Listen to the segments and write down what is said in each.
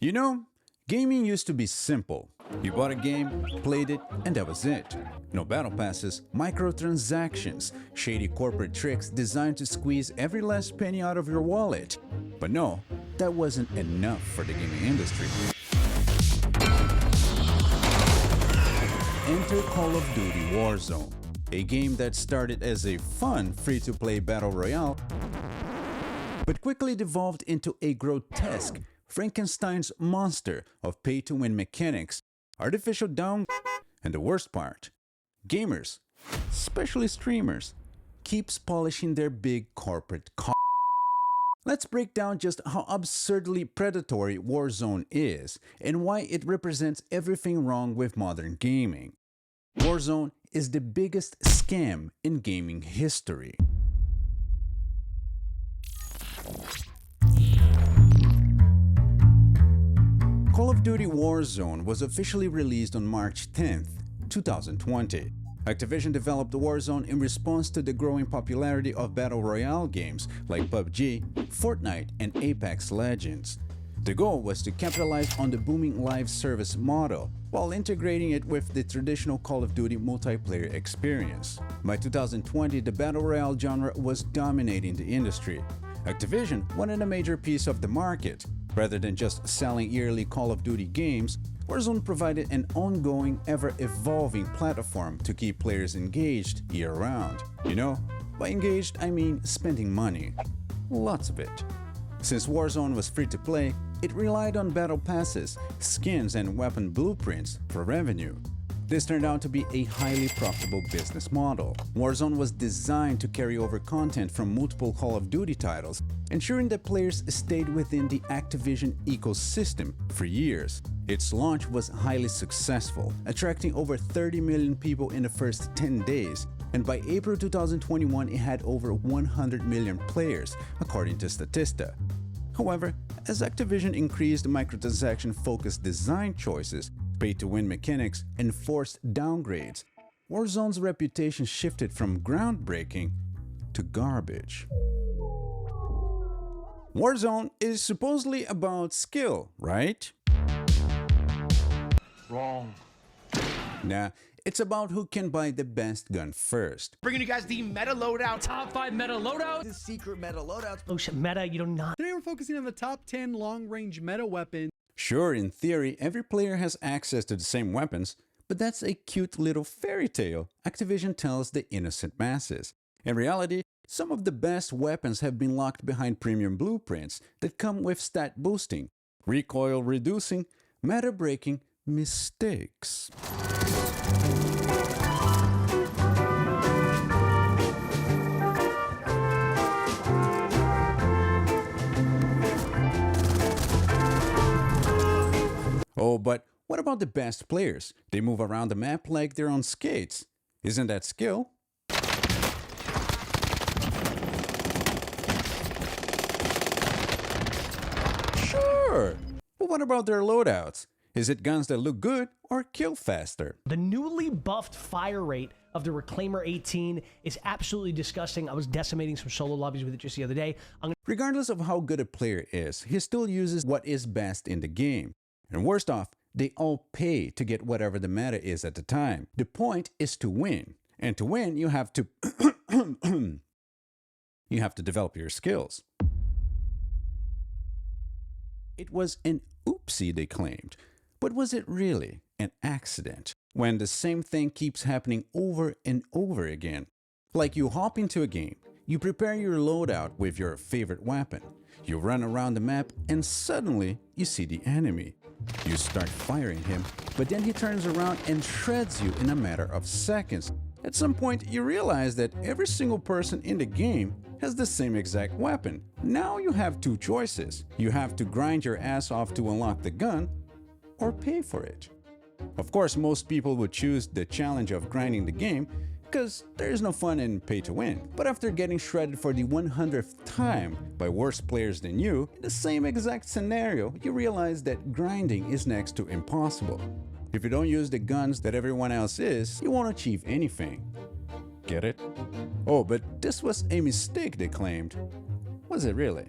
You know, gaming used to be simple. You bought a game, played it, and that was it. No battle passes, microtransactions, shady corporate tricks designed to squeeze every last penny out of your wallet. But no, that wasn't enough for the gaming industry. Enter Call of Duty Warzone, a game that started as a fun free-to-play battle royale, but quickly devolved into a grotesque Frankenstein's monster of pay-to-win mechanics, artificial down, and the worst part, gamers, especially streamers, keeps polishing their big corporate Let's break down just how absurdly predatory Warzone is and why it represents everything wrong with modern gaming. Warzone is the biggest scam in gaming history. Call of Duty Warzone was officially released on March 10th, 2020. Activision developed Warzone in response to the growing popularity of battle royale games like PUBG, Fortnite, and Apex Legends. The goal was to capitalize on the booming live service model while integrating it with the traditional Call of Duty multiplayer experience. By 2020, the battle royale genre was dominating the industry. Activision wanted a major piece of the market. Rather than just selling yearly Call of Duty games, Warzone provided an ongoing, ever-evolving platform to keep players engaged year-round. You know, by engaged, I mean spending money. Lots of it. Since Warzone was free to play, it relied on battle passes, skins, and weapon blueprints for revenue. This turned out to be a highly profitable business model. Warzone was designed to carry over content from multiple Call of Duty titles, ensuring that players stayed within the Activision ecosystem for years. Its launch was highly successful, attracting over 30 million people in the first 10 days, and by April 2021 it had over 100 million players, according to Statista. However, as Activision increased microtransaction-focused design choices, pay-to-win mechanics, and forced downgrades, Warzone's reputation shifted from groundbreaking to garbage. Warzone is supposedly about skill, right? Wrong. Nah, it's about who can buy the best gun first. Bringing you guys the meta loadout. Top 5 meta loadouts. The secret meta loadouts. Oh shit, meta, you do not. Today we're focusing on the top 10 long-range meta weapons. Sure, in theory, every player has access to the same weapons, but that's a cute little fairy tale Activision tells the innocent masses. In reality, some of the best weapons have been locked behind premium blueprints that come with stat boosting, recoil reducing, meta breaking mistakes. Oh, but what about the best players? They move around the map like they're on skates. Isn't that skill? Sure! But what about their loadouts? Is it guns that look good or kill faster? The newly buffed fire rate of the Reclaimer 18 is absolutely disgusting. I was decimating some solo lobbies with it just the other day. Regardless of how good a player is, he still uses what is best in the game. And worst off, they all pay to get whatever the meta is at the time. The point is to win. And to win, you have to you have to develop your skills. It was an oopsie, they claimed. But was it really an accident when the same thing keeps happening over and over again? Like you hop into a game, you prepare your loadout with your favorite weapon, you run around the map, and suddenly you see the enemy. You start firing him, but then he turns around and shreds you in a matter of seconds. At some point, you realize that every single person in the game has the same exact weapon. Now you have two choices. You have to grind your ass off to unlock the gun, or pay for it. Of course, most people would choose the challenge of grinding the game because there is no fun in pay to win. But after getting shredded for the 100th time by worse players than you, in the same exact scenario, you realize that grinding is next to impossible. If you don't use the guns that everyone else is, you won't achieve anything. Get it? Oh, but this was a mistake, they claimed. Was it really?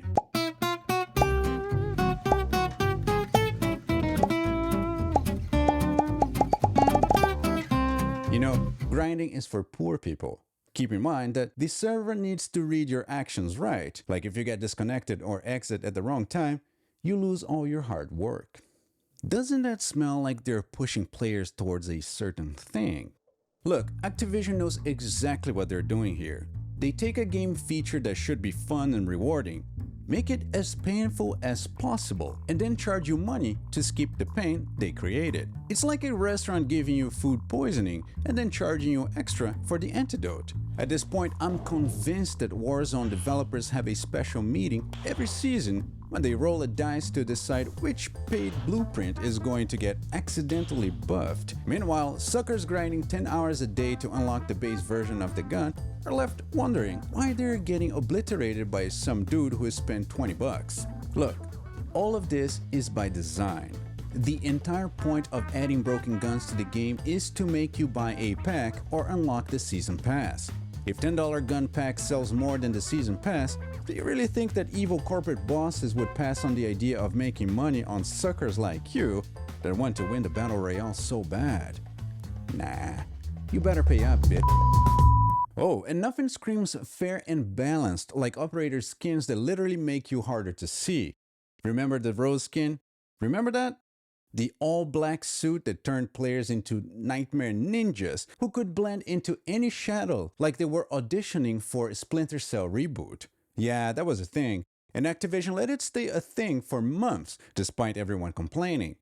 is for poor people. Keep in mind that the server needs to read your actions right. Like if you get disconnected or exit at the wrong time, you lose all your hard work. Doesn't that smell like they're pushing players towards a certain thing? Look, Activision knows exactly what they're doing here. They take a game feature that should be fun and rewarding, make it as painful as possible, and then charge you money to skip the pain they created. It's like a restaurant giving you food poisoning and then charging you extra for the antidote. At this point, I'm convinced that Warzone developers have a special meeting every season when they roll a dice to decide which paid blueprint is going to get accidentally buffed. Meanwhile, suckers grinding 10 hours a day to unlock the base version of the gun are left wondering why they're getting obliterated by some dude who spent 20 bucks. Look, all of this is by design. The entire point of adding broken guns to the game is to make you buy a pack or unlock the season pass. If $10 gun pack sells more than the season pass, do you really think that evil corporate bosses would pass on the idea of making money on suckers like you that want to win the battle royale so bad? Nah, you better pay up, bitch. Oh, and nothing screams fair and balanced like operator skins that literally make you harder to see. Remember the Rose skin? Remember that? The all-black suit that turned players into nightmare ninjas who could blend into any shadow like they were auditioning for a Splinter Cell reboot. Yeah, that was a thing, and Activision let it stay a thing for months despite everyone complaining.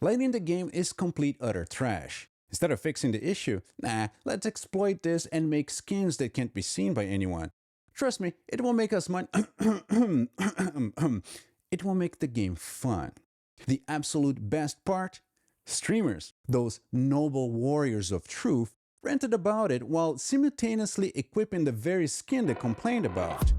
Lighting the game is complete utter trash. Instead of fixing the issue, nah, let's exploit this and make skins that can't be seen by anyone. Trust me, it will make us money. It will make the game fun. The absolute best part? Streamers, those noble warriors of truth, ranted about it while simultaneously equipping the very skin they complained about.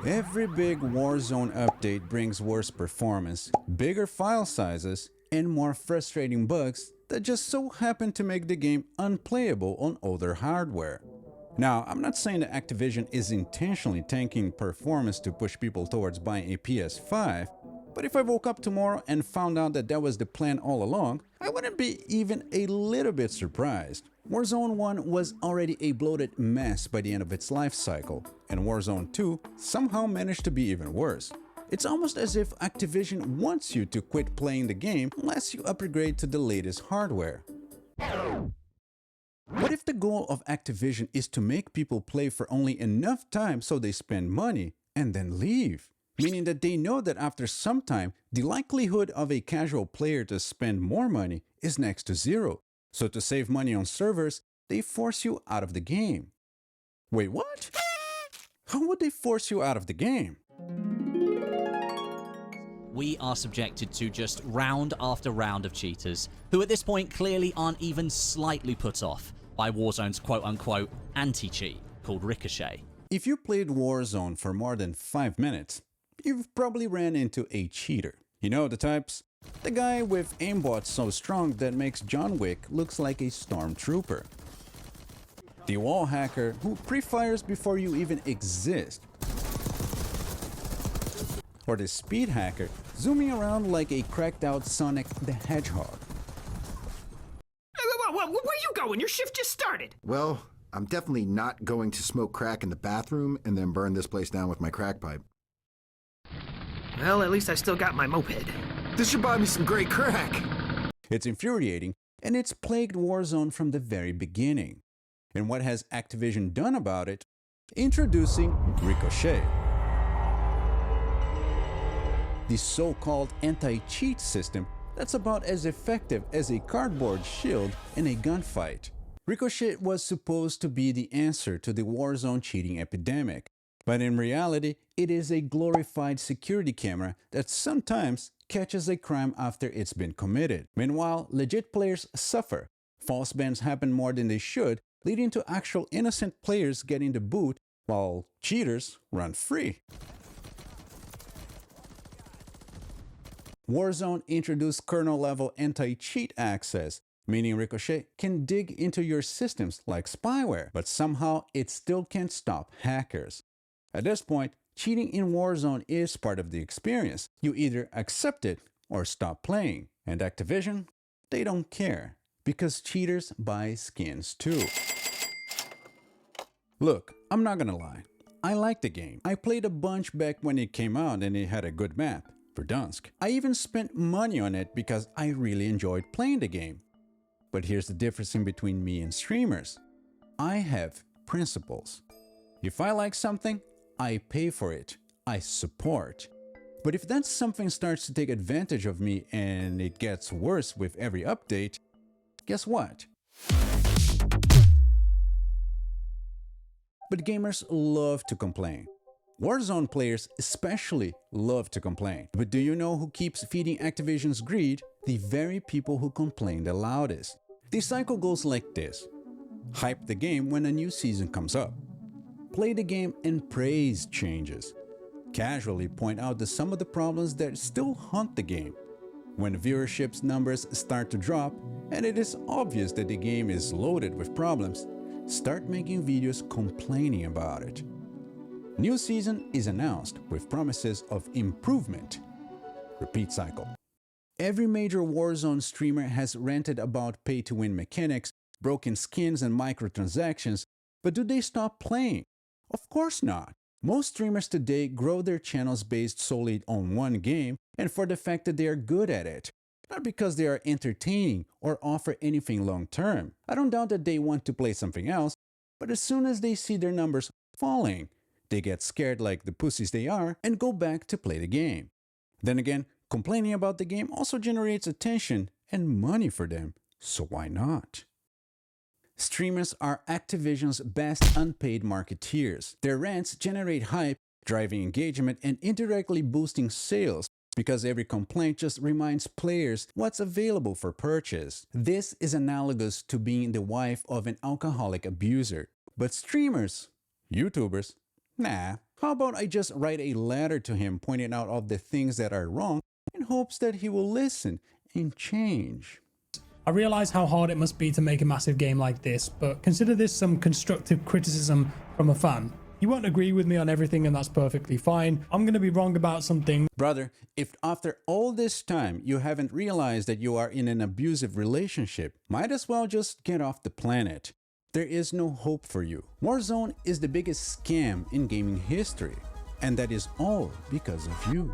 Every big Warzone update brings worse performance, bigger file sizes, and more frustrating bugs that just so happen to make the game unplayable on older hardware. Now, I'm not saying that Activision is intentionally tanking performance to push people towards buying a PS5, but if I woke up tomorrow and found out that that was the plan all along, I wouldn't be even a little bit surprised. Warzone 1 was already a bloated mess by the end of its life cycle, and Warzone 2 somehow managed to be even worse. It's almost as if Activision wants you to quit playing the game unless you upgrade to the latest hardware. What if the goal of Activision is to make people play for only enough time so they spend money and then leave? Meaning that they know that after some time, the likelihood of a casual player to spend more money is next to zero. So to save money on servers, they force you out of the game. Wait, what? How would they force you out of the game? We are subjected to just round after round of cheaters, who at this point clearly aren't even slightly put off by Warzone's quote-unquote anti-cheat called Ricochet. If you played Warzone for more than 5 minutes, you've probably ran into a cheater. You know the types? The guy with aimbot so strong that makes John Wick looks like a stormtrooper. The wall hacker who pre-fires before you even exist. Or the speed hacker zooming around like a cracked out Sonic the Hedgehog. Where are you going? Your shift just started. Well, I'm definitely not going to smoke crack in the bathroom and then burn this place down with my crack pipe. Well, at least I still got my moped. This should buy me some great crack. It's infuriating, and it's plagued Warzone from the very beginning. And what has Activision done about it? Introducing Ricochet, the so-called anti-cheat system that's about as effective as a cardboard shield in a gunfight. Ricochet was supposed to be the answer to the Warzone cheating epidemic, but in reality, it is a glorified security camera that sometimes catches a crime after it's been committed. Meanwhile, legit players suffer. False bans happen more than they should, leading to actual innocent players getting the boot while cheaters run free. Warzone introduced kernel-level anti-cheat access, meaning Ricochet can dig into your systems like spyware, but somehow it still can't stop hackers. At this point, cheating in Warzone is part of the experience. You either accept it or stop playing. And Activision, they don't care, because cheaters buy skins too. Look, I'm not gonna lie. I like the game. I played a bunch back when it came out and it had a good map, Verdansk. I even spent money on it because I really enjoyed playing the game. But here's the difference in between me and streamers. I have principles. If I like something, I pay for it. I support. But if that something starts to take advantage of me and it gets worse with every update, guess what? But gamers love to complain. Warzone players especially love to complain. But do you know who keeps feeding Activision's greed? The very people who complain the loudest. The cycle goes like this. Hype the game when a new season comes up. Play the game and praise changes. Casually point out some of the problems that still haunt the game. When viewership's numbers start to drop, and it is obvious that the game is loaded with problems, start making videos complaining about it. New season is announced with promises of improvement. Repeat cycle. Every major Warzone streamer has ranted about pay-to-win mechanics, broken skins and microtransactions, but do they stop playing? Of course not. Most streamers today grow their channels based solely on one game and for the fact that they are good at it. Not because they are entertaining or offer anything long-term. I don't doubt that they want to play something else, but as soon as they see their numbers falling, they get scared like the pussies they are and go back to play the game. Then again, complaining about the game also generates attention and money for them, so why not? Streamers are Activision's best unpaid marketeers. Their rants generate hype, driving engagement and indirectly boosting sales because every complaint just reminds players what's available for purchase. This is analogous to being the wife of an alcoholic abuser. But streamers, YouTubers, nah. How about I just write a letter to him pointing out all the things that are wrong in hopes that he will listen and change? I realize how hard it must be to make a massive game like this, but consider this some constructive criticism from a fan. You won't agree with me on everything and that's perfectly fine. I'm going to be wrong about something. Brother, if after all this time you haven't realized that you are in an abusive relationship, might as well just get off the planet. There is no hope for you. Warzone is the biggest scam in gaming history, and that is all because of you.